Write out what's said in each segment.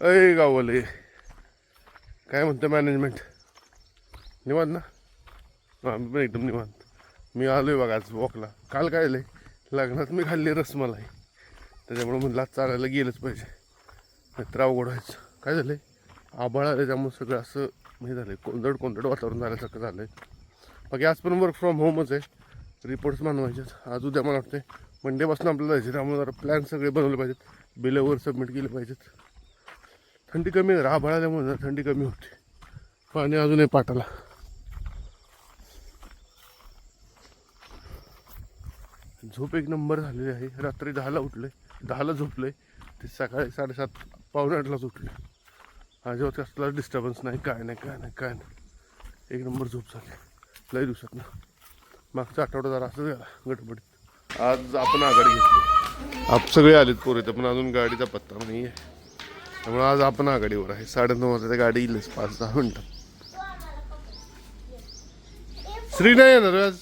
अय गावले काय म्हणतं मॅनेजमेंट? निवांत ना? आम्ही पण एकदम निवांत. मी आलोय बघा आज वॉकला. काल काय झालंय, लग्नात मी खाल्ली रसमलाई, त्याच्यामुळे म्हणलं आज चालायला गेलंच पाहिजे, नाहीतर अवघड व्हायचं. काय झालंय, आभाळ आलं त्यामुळे सगळं असं हे झालंय, कोंदड वातावरण झाल्यासारखं झालंय. बाकी आज पण वर्क फ्रॉम होमच आहे. रिपोर्ट्स बनवायचे आज उद्या. मला वाटते मंडेपासून आपल्याला जायचं, त्यामुळे जरा प्लॅन सगळे बनवले पाहिजेत, बिलं वर सबमिट केले पाहिजेत. थंडी कमी आहे, आभाळ आल्यामुळे थंडी कमी होते. पाणी अजूनही पाटाला. झोप एक नंबर झालेली आहे. रात्री 10ला उठले, 10ला झोपले, ते सकाळी 7:30 पावणे 8लाच उठले. अजिबात कसला डिस्टर्बन्स नाही, काय नाही. एक नंबर झोप झाली लई दिवसात ना. मागचा आठवडा जरा असं झाला गडबडीत. आज आपण आघाडी घेतली. आप सगळे आलेत पोरे, पण अजून गाडीचा पत्ता नाही आहे, त्यामुळे आज आपण आघाडीवर आहे. 9:30 वाजता गाडी येईलच, 5-10 मिनिटात. श्री नाही येणार आज.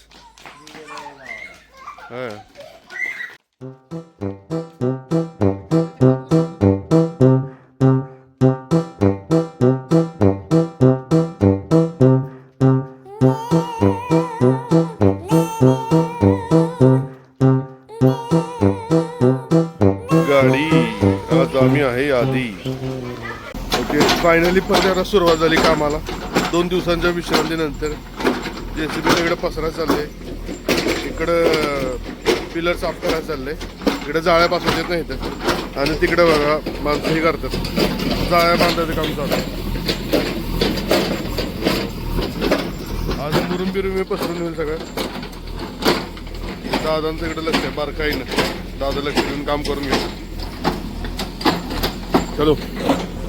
गाडी आज आम्ही आहे आधी. ओके, फायनली परत सुरुवात झाली कामाला. 2 दिवसांच्या विश्रांतीनंतर JCB इकडे पसरा चालले, इकडं पिलर साफ करायला चाललंय, इकडे जाळ्या पासून येत नाही इथं, आणि तिकडे बघा माणसं हे करतात, जाळ्या बांधायचं काम चालू आहे. आज मुरुम बिरुम पसरून येईल सगळं. दादांचं इकडे लक्ष आहे, बारकाईनं दादा लक्ष देऊन काम करून घ्यायचं. चलो,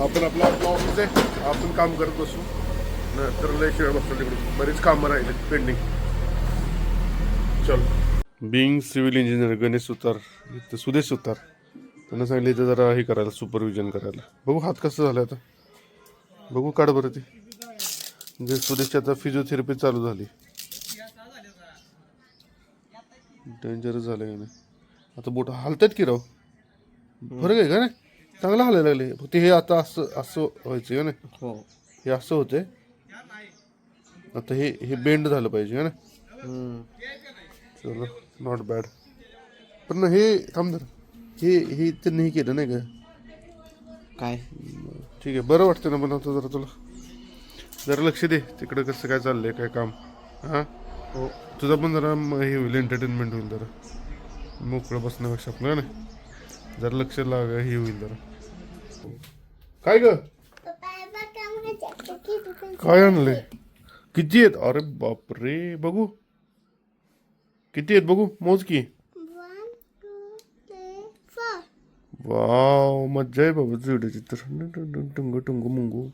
आपण आपला ऑफिस आहे, आपण काम करत बसू, तर लय शिवाय बसतो. तिकडे बरीच कामं राहिले पेंडिंग. चलो. बिंग सिव्हिल इंजिनियर गणेश सुतार, सुदेश सुतार, त्यांना सांगितलं इथं जरा हे करायला, सुपरविजन करायला. बघू हात कसं झालं आता, बघू काढ बरं ते. म्हणजे सुदेशची आता फिजिओथेरपी चालू झाली. डेंजरस झालं का नाही आता, बोट हालतात की राव, फरक आहे का नाही, चांगलं हालायला लागले. फक्त हे आता असं व्हायचं का नाही, हे असं होतंय आता, हे बेंड झालं पाहिजे का ना. चलो, नॉट बॅड. पण हे काम धर, हे तर नाही केलं नाही का काय, ठीक आहे, बरं वाटतं ना. पण आता जरा तुला जरा लक्ष दे तिकडं कसं काय चाललंय, काय काम. हां हो, तुझा पण जरा हे होईल, एंटरटेनमेंट होईल, जरा मोकळं बसण्यापेक्षा आपलं ना, जरा लक्ष लाग, हे होईल जरा. काय ग, काय आणलंय, किती आहेत? अरे बापरे, बघू किती आहेत, बघू मोज की. 1 2 3 4. वाव, मज्जा आहे बाबा जुड्याची तर. टुंग टुंग मुंगू.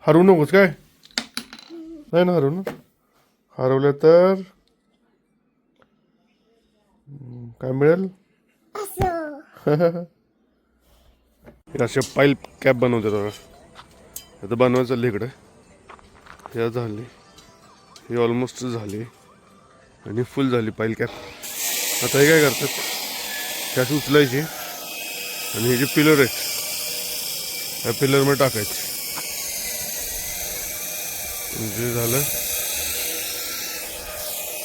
हरवू नकोस काय, नाही ना हरवू ना. हरवलं तर काय मिळेल. अशा पाईल कॅप बनवतात बघा, आता बनवायचं चालली इकडे. हे झाली, हे ऑलमोस्ट झाली आणि फुल झाली पाईल कॅप. आता हे काय करतात, त्याची उचलायची आणि हे जे पिलर आहेत त्या पिलरमध्ये टाकायचे, म्हणजे झालं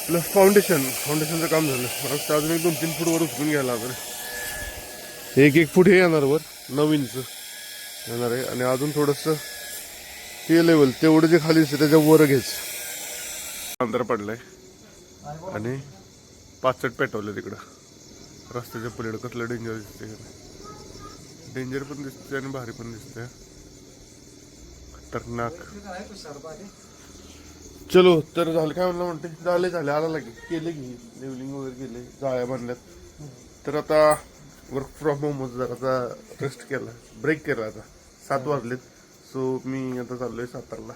आपलं फाउंडेशनचं काम झालं. मला अजून 1-2-3 फूट वर उचलून घ्यायला लागलं. 1-1 फूट हे येणार वर, 9 इंच येणार आहे, आणि अजून थोडंसं हे लेवल तेवढं जे खाली असते त्याच्या वर घ्यायचं. अंतर पडलंय आणि 5 पेटवले तिकडं रस्त्याच्या पलीकडं. कसलं डेंजर दिसते, डेंजर पण दिसते आणि भारी पण दिसते, खतरनाक. चलो, तर झालं काय म्हणते, झाले आला लागे, केले की लेवलिंग वगैरे केले, जाळ्या बांधल्यात. तर आता वर्क फ्रॉम होम जर आता रेस्ट केला, ब्रेक केला. आता 7 वाजलेत, सो मी आता चाललोय सातारला.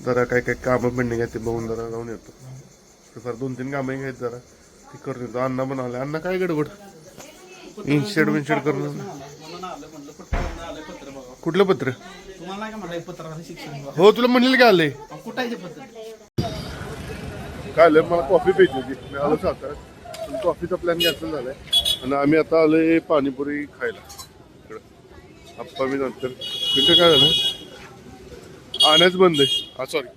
जरा काय कामं पेंडिंग आहे ते बघून जरा जाऊन येतो. फार 2-3 कामं आहेत, जरा ते करून येतो. अण्णा पण आले. अण्णा काय गडबड, इन्शेड विन्शेड करणं. कुठलं पत्र हो, तुला म्हणलेलं काय आलंय, काय आलं, मला कॉफी प्यायची होती, मी आलो साताऱ्यात. कॉफीचा प्लॅन कॅन्सल झालाय आणि आम्ही आता आलोय पाणीपुरी खायला इकडं. आप्पा मी नंतर तिथे काय झालं आणायच बंद आहे. हा सॉरी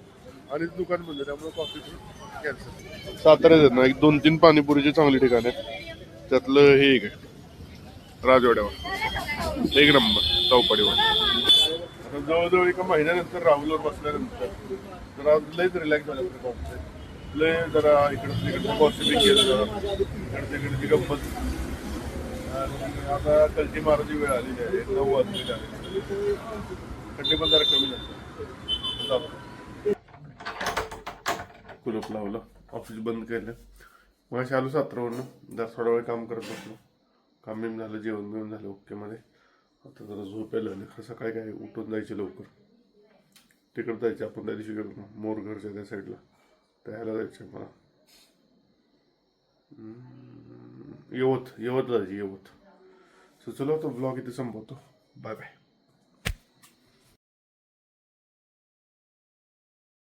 आणि दुकान बंद आहे त्यामुळे कॉफी कॅन्सल. साताऱ्यात ना एक 2-3 पाणीपुरीचे चांगले ठिकाण आहेत. त्यातलं हे एक आहे राजवाड्यावर, एक नंबर चौपाटीवर. आता जवळजवळ एका महिन्यानंतर राहुलवर बसल्यानंतर जरा लयच रिलॅक्स झाल्यासारखं लय जरा इकडं तिकडचं कॉस्टिंग केलं जरा इकडे तिकडची गप्पत. आणि आता कल्टी मारायची वेळ आलेली आहे 9 वाजलेली आहे. थंडी पण जरा कमी झाली. कुलूप लावलं ऑफिस बंद केलं. मग आलो 17वरनं जरा थोडा वेळ काम करत बसलो. काम बिम झालं जेवण बिवण झालं ओके मध्ये. आता जरा झोपायला आलं. सकाळी काय उठून जायचे लवकर तिकडं जायचं आपण त्या दिवशी गेलो मोरघरच्या त्या साईडला त्याला जायचं मला. यवत जायची यवत. सो चलो तो ब्लॉग इथे संपवतो. Bye bye.